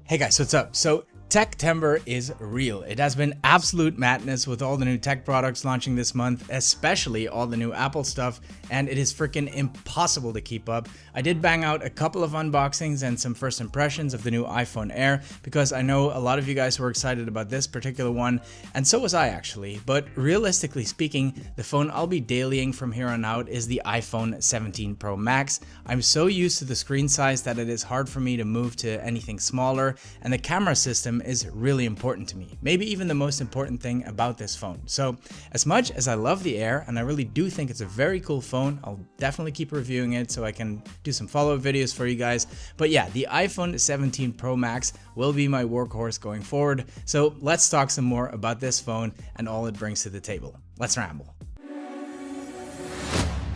Hey guys, what's up? So Techtember is real. It has been absolute madness with all the new tech products launching this month, especially all the new Apple stuff, and it is freaking impossible to keep up. I did bang out a couple of unboxings and some first impressions of the new iPhone Air because I know a lot of you guys were excited about this particular one, and so was I actually. But realistically speaking, the phone I'll be dailying from here on out is the iPhone 17 Pro Max. I'm so used to the screen size that it is hard for me to move to anything smaller, and the camera system is really important to me. Maybe even the most important thing about this phone. So as much as I love the Air, and I really do think it's a very cool phone, I'll definitely keep reviewing it so I can do some follow-up videos for you guys. But yeah, the iPhone 17 Pro Max will be my workhorse going forward. So let's talk some more about this phone and all it brings to the table. Let's ramble.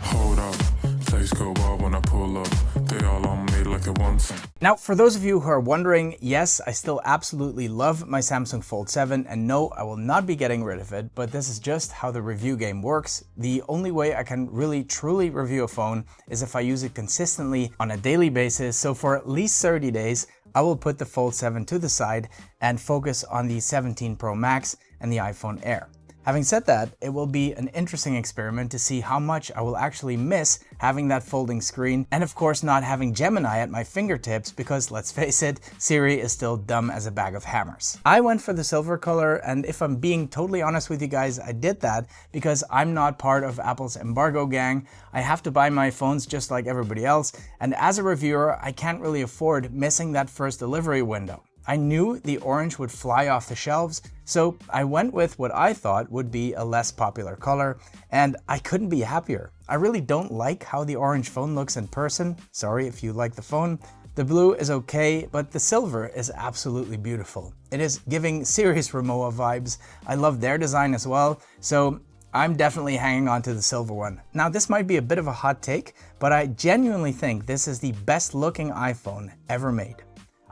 Hold up, things go wild when I pull up. They all on me like it wants. Now, for those of you who are wondering, yes, I still absolutely love my Samsung Fold 7, and no, I will not be getting rid of it, but this is just how the review game works. The only way I can really truly review a phone is if I use it consistently on a daily basis. So for at least 30 days, I will put the Fold 7 to the side and focus on the 17 Pro Max and the iPhone Air. Having said that, it will be an interesting experiment to see how much I will actually miss having that folding screen, and of course not having Gemini at my fingertips because, let's face it, Siri is still dumb as a bag of hammers. I went for the silver color, and if I'm being totally honest with you guys, I did that because I'm not part of Apple's embargo gang. I have to buy my phones just like everybody else, and as a reviewer, I can't really afford missing that first delivery window. I knew the orange would fly off the shelves, so I went with what I thought would be a less popular color, and I couldn't be happier. I really don't like how the orange phone looks in person. Sorry if you like the phone. The blue is okay, but the silver is absolutely beautiful. It is giving serious Rimowa vibes. I love their design as well, so I'm definitely hanging on to the silver one. Now, this might be a bit of a hot take, but I genuinely think this is the best looking iPhone ever made.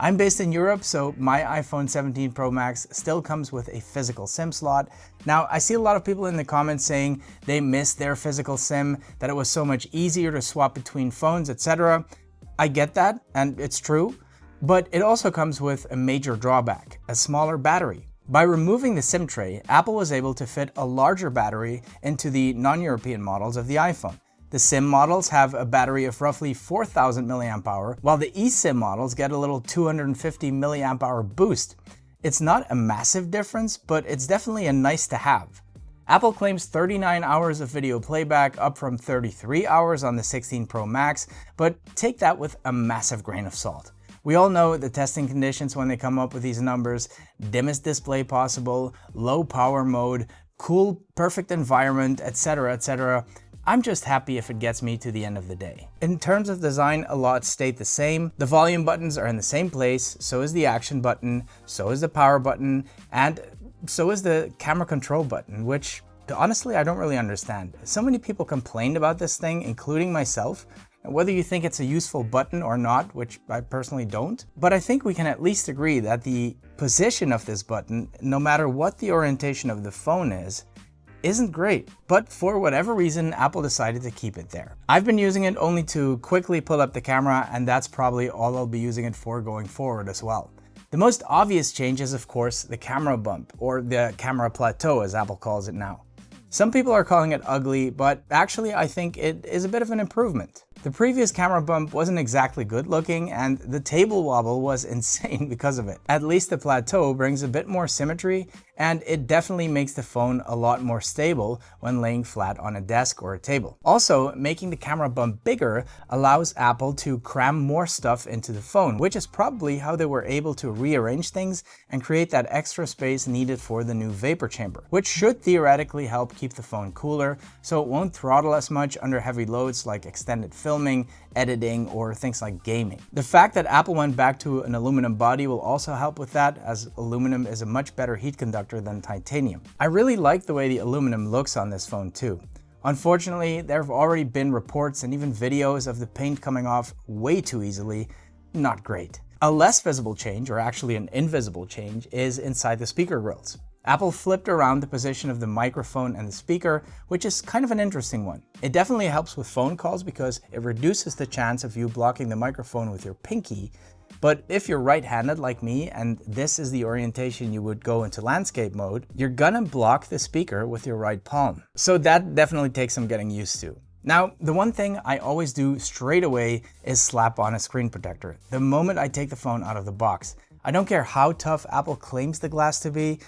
I'm based in Europe, so my iPhone 17 Pro Max still comes with a physical SIM slot. Now, I see a lot of people in the comments saying they miss their physical SIM, that it was so much easier to swap between phones, etc. I get that, and it's true, but it also comes with a major drawback, a smaller battery. By removing the SIM tray, Apple was able to fit a larger battery into the non-European models of the iPhone. The SIM models have a battery of roughly 4,000 mAh, while the eSIM models get a little 250 mAh boost. It's not a massive difference, but it's definitely a nice to have. Apple claims 39 hours of video playback, up from 33 hours on the 16 Pro Max, but take that with a massive grain of salt. We all know the testing conditions when they come up with these numbers: dimmest display possible, low power mode, cool, perfect environment, etc., etc. I'm just happy if it gets me to the end of the day. In terms of design, a lot stayed the same. The volume buttons are in the same place, so is the action button, so is the power button, and so is the camera control button, which honestly I don't really understand. So many people complained about this thing, including myself. Whether you think it's a useful button or not, which I personally don't, but I think we can at least agree that the position of this button, no matter what the orientation of the phone is, isn't great, but for whatever reason, Apple decided to keep it there. I've been using it only to quickly pull up the camera, and that's probably all I'll be using it for going forward as well. The most obvious change is, of course, the camera bump, or the camera plateau as Apple calls it now. Some people are calling it ugly, but actually I think it is a bit of an improvement. The previous camera bump wasn't exactly good looking, and the table wobble was insane because of it. At least the plateau brings a bit more symmetry, and it definitely makes the phone a lot more stable when laying flat on a desk or a table. Also, making the camera bump bigger allows Apple to cram more stuff into the phone, which is probably how they were able to rearrange things and create that extra space needed for the new vapor chamber, which should theoretically help keep the phone cooler so it won't throttle as much under heavy loads like extended filming, editing, or things like gaming. The fact that Apple went back to an aluminum body will also help with that, as aluminum is a much better heat conductor than titanium. I really like the way the aluminum looks on this phone too. Unfortunately, there have already been reports and even videos of the paint coming off way too easily. Not great. A less visible change, or actually an invisible change, is inside the speaker grills. Apple flipped around the position of the microphone and the speaker, which is kind of an interesting one. It definitely helps with phone calls because it reduces the chance of you blocking the microphone with your pinky, But if you're right-handed like me, and this is the orientation you would go into landscape mode, you're gonna block the speaker with your right palm. So that definitely takes some getting used to. Now, the one thing I always do straight away is slap on a screen protector the moment I take the phone out of the box. I don't care how tough Apple claims the glass to be,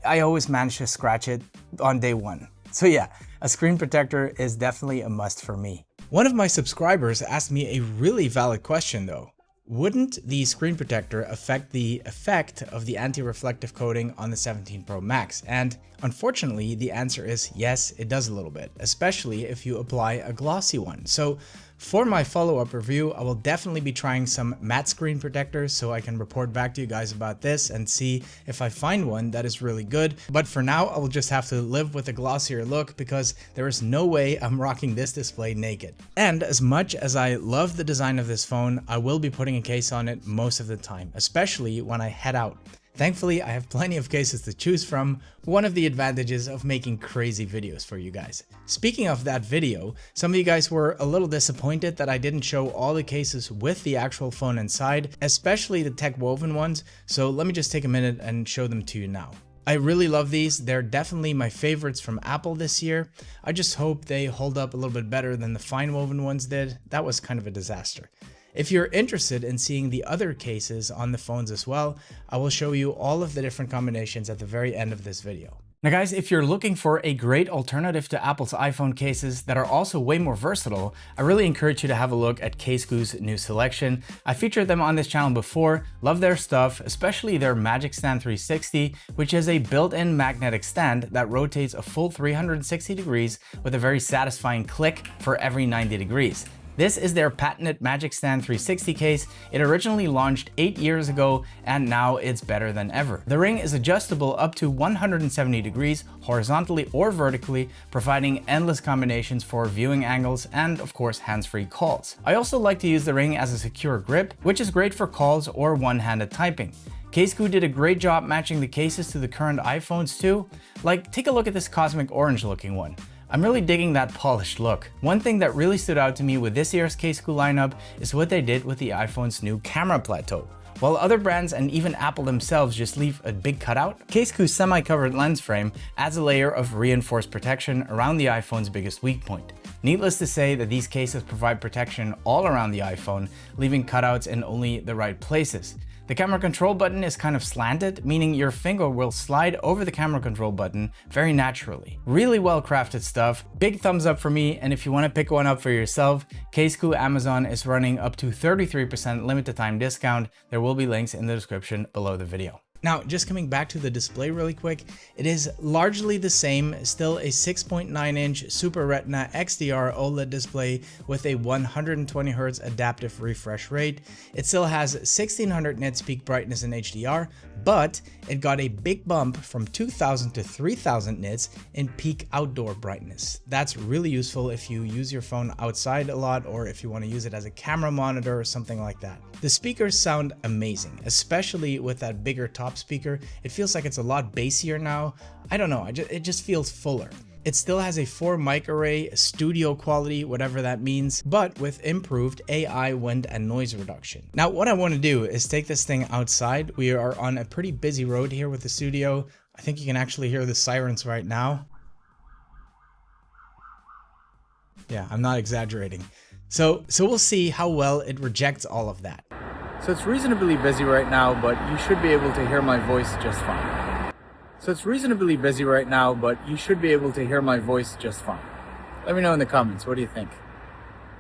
I always manage to scratch it on day one. So yeah, a screen protector is definitely a must for me. One of my subscribers asked me a really valid question though. Wouldn't the screen protector affect the effect of the anti-reflective coating on the 17 Pro Max? And unfortunately, the answer is yes, it does a little bit, especially if you apply a glossy one. So for my follow-up review, I will definitely be trying some matte screen protectors so I can report back to you guys about this and see if I find one that is really good. But for now, I will just have to live with a glossier look because there is no way I'm rocking this display naked. And as much as I love the design of this phone, I will be putting a case on it most of the time, especially when I head out. Thankfully, I have plenty of cases to choose from, one of the advantages of making crazy videos for you guys. Speaking of that video, some of you guys were a little disappointed that I didn't show all the cases with the actual phone inside, especially the tech woven ones, so let me just take a minute and show them to you now. I really love these, they're definitely my favorites from Apple this year. I just hope they hold up a little bit better than the fine woven ones did. That was kind of a disaster. If you're interested in seeing the other cases on the phones as well, I will show you all of the different combinations at the very end of this video. Now guys, if you're looking for a great alternative to Apple's iPhone cases that are also way more versatile, I really encourage you to have a look at Casekoo's new selection. I featured them on this channel before, love their stuff, especially their Magic Stand 360, which is a built-in magnetic stand that rotates a full 360 degrees with a very satisfying click for every 90 degrees. This is their patented Magic Stand 360 case. It originally launched 8 years ago and now it's better than ever. The ring is adjustable up to 170 degrees horizontally or vertically, providing endless combinations for viewing angles and of course hands-free calls. I also like to use the ring as a secure grip, which is great for calls or one-handed typing. Casekoo did a great job matching the cases to the current iPhones too. Like, take a look at this cosmic orange looking one. I'm really digging that polished look. One thing that really stood out to me with this year's Casekoo lineup is what they did with the iPhone's new camera plateau. While other brands and even Apple themselves just leave a big cutout, Casekoo's semi-covered lens frame adds a layer of reinforced protection around the iPhone's biggest weak point. Needless to say that these cases provide protection all around the iPhone, leaving cutouts in only the right places. The camera control button is kind of slanted, meaning your finger will slide over the camera control button very naturally. Really well crafted stuff, big thumbs up for me, and if you want to pick one up for yourself, Casekoo Amazon is running up to 33% limited time discount. There will be links in the description below the video. Now, just coming back to the display really quick, it is largely the same, still a 6.9-inch Super Retina XDR OLED display with a 120Hz adaptive refresh rate. It still has 1600 nits peak brightness in HDR, but it got a big bump from 2000 to 3000 nits in peak outdoor brightness. That's really useful if you use your phone outside a lot or if you want to use it as a camera monitor or something like that. The speakers sound amazing, especially with that bigger top speaker. It feels like it's a lot bassier now. I don't know, it just feels fuller. It still has a 4 mic array, studio quality, whatever that means, but with improved AI wind and noise reduction. Now, what I want to do is take this thing outside. We are on a pretty busy road here with the studio. I think you can actually hear the sirens right now. Yeah, I'm not exaggerating. So we'll see how well it rejects all of that. So it's reasonably busy right now, but you should be able to hear my voice just fine. Let me know in the comments, what do you think?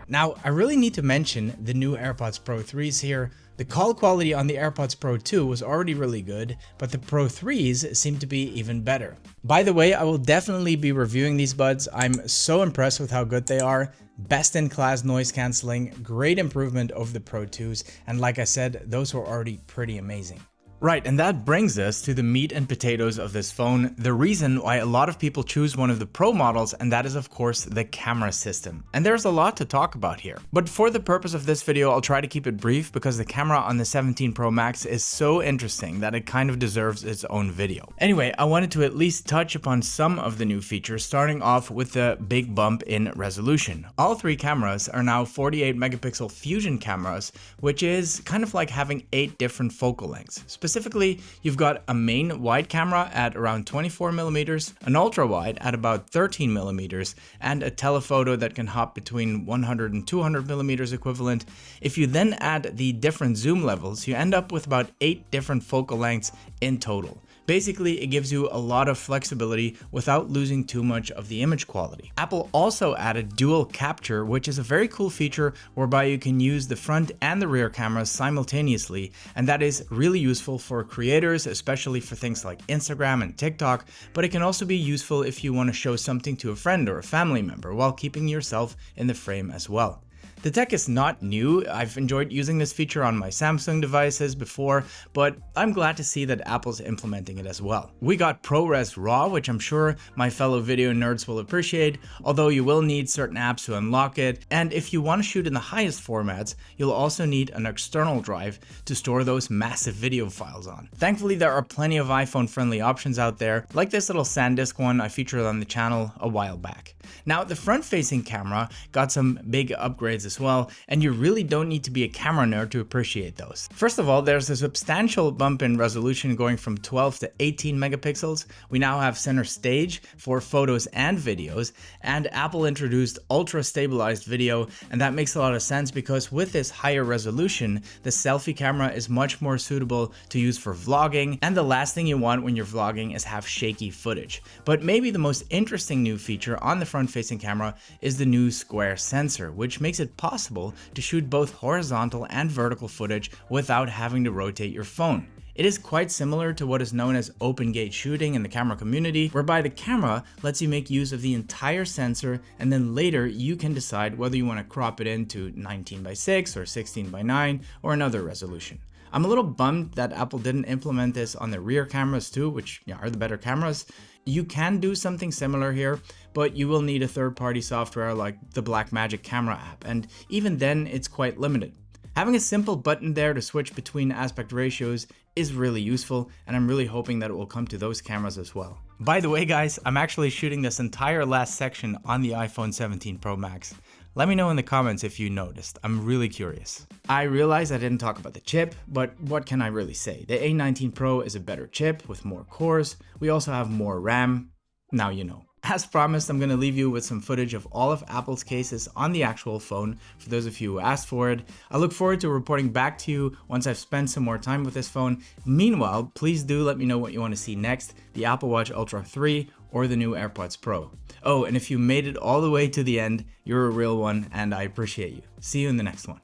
Now, I really need to mention the new AirPods Pro 3s here. The call quality on the AirPods Pro 2 was already really good, but the Pro 3s seem to be even better. By the way, I will definitely be reviewing these buds. I'm so impressed with how good they are. Best in class noise cancelling, great improvement over the Pro 2s, and like I said, those were already pretty amazing. Right, and that brings us to the meat and potatoes of this phone, the reason why a lot of people choose one of the Pro models, and that is of course the camera system. And there's a lot to talk about here. But for the purpose of this video, I'll try to keep it brief because the camera on the 17 Pro Max is so interesting that it kind of deserves its own video. Anyway, I wanted to at least touch upon some of the new features, starting off with the big bump in resolution. All three cameras are now 48 megapixel fusion cameras, which is kind of like having 8 different focal lengths. Specifically, you've got a main wide camera at around 24 millimeters, an ultra wide at about 13 millimeters, and a telephoto that can hop between 100 and 200 millimeters equivalent. If you then add the different zoom levels, you end up with about 8 different focal lengths in total. Basically, it gives you a lot of flexibility without losing too much of the image quality. Apple also added dual capture, which is a very cool feature whereby you can use the front and the rear cameras simultaneously, and that is really useful for creators, especially for things like Instagram and TikTok, but it can also be useful if you want to show something to a friend or a family member while keeping yourself in the frame as well. The tech is not new. I've enjoyed using this feature on my Samsung devices before, but I'm glad to see that Apple's implementing it as well. We got ProRes RAW, which I'm sure my fellow video nerds will appreciate, although you will need certain apps to unlock it. And if you want to shoot in the highest formats, you'll also need an external drive to store those massive video files on. Thankfully, there are plenty of iPhone-friendly options out there, like this little SanDisk one I featured on the channel a while back. Now, the front-facing camera got some big upgrades as well, and you really don't need to be a camera nerd to appreciate those. First of all, there's a substantial bump in resolution going from 12 to 18 megapixels. We now have center stage for photos and videos, and Apple introduced ultra stabilized video, and that makes a lot of sense because with this higher resolution, the selfie camera is much more suitable to use for vlogging, and the last thing you want when you're vlogging is have shaky footage. But maybe the most interesting new feature on the front-facing camera is the new square sensor, which makes it possible to shoot both horizontal and vertical footage without having to rotate your phone. It is quite similar to what is known as open gate shooting in the camera community, whereby the camera lets you make use of the entire sensor, and then later you can decide whether you want to crop it into 19:6 or 16:9 or another resolution. I'm a little bummed that Apple didn't implement this on the rear cameras too, which are the better cameras. You can do something similar here, but you will need a third-party software like the Blackmagic camera app, and even then it's quite limited. Having a simple button there to switch between aspect ratios is really useful, and I'm really hoping that it will come to those cameras as well. By the way guys, I'm actually shooting this entire last section on the iPhone 17 Pro Max. Let me know in the comments if you noticed. I'm really curious. I realize I didn't talk about the chip, but what can I really say? The A19 Pro is a better chip with more cores. We also have more RAM. Now you know. As promised, I'm going to leave you with some footage of all of Apple's cases on the actual phone for those of you who asked for it. I look forward to reporting back to you once I've spent some more time with this phone. Meanwhile, please do let me know what you want to see next, the Apple Watch Ultra 3 or the new AirPods Pro. Oh, and if you made it all the way to the end, you're a real one and I appreciate you. See you in the next one.